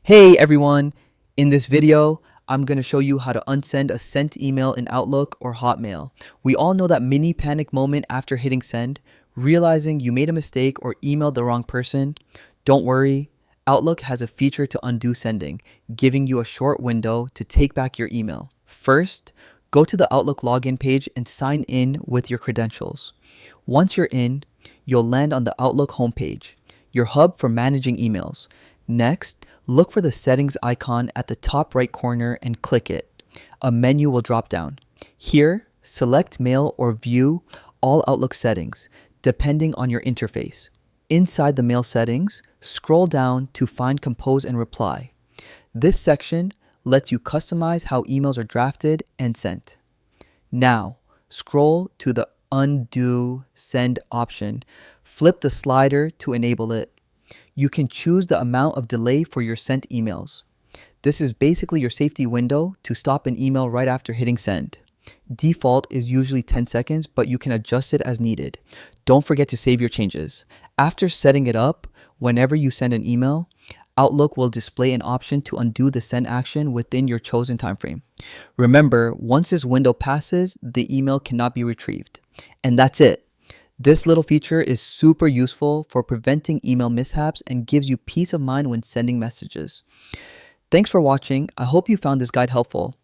Hey everyone! In this video, I'm going to show you how to unsend a sent email in Outlook or Hotmail. We all know that mini panic moment after hitting send, realizing you made a mistake or emailed the wrong person. Don't worry, Outlook has a feature to undo sending, giving you a short window to take back your email. First, go to the Outlook login page and sign in with your credentials. Once you're in, you'll land on the Outlook homepage, your hub for managing emails. Next, look for the settings icon at the top right corner and click it. A menu will drop down. Here, select Mail or View all Outlook settings, depending on your interface. Inside the Mail settings, scroll down to find Compose and Reply. This section lets you customize how emails are drafted and sent. Now, scroll to the Undo Send option. Flip the slider to enable it. You can choose the amount of delay for your sent emails. This is basically your safety window to stop an email right after hitting send. Default is usually 10 seconds, but you can adjust it as needed. Don't forget to save your changes. After setting it up, whenever you send an email, Outlook will display an option to undo the send action within your chosen time frame. Remember, once this window passes, the email cannot be retrieved. And that's it. This little feature is super useful for preventing email mishaps and gives you peace of mind when sending messages. Thanks for watching. I hope you found this guide helpful.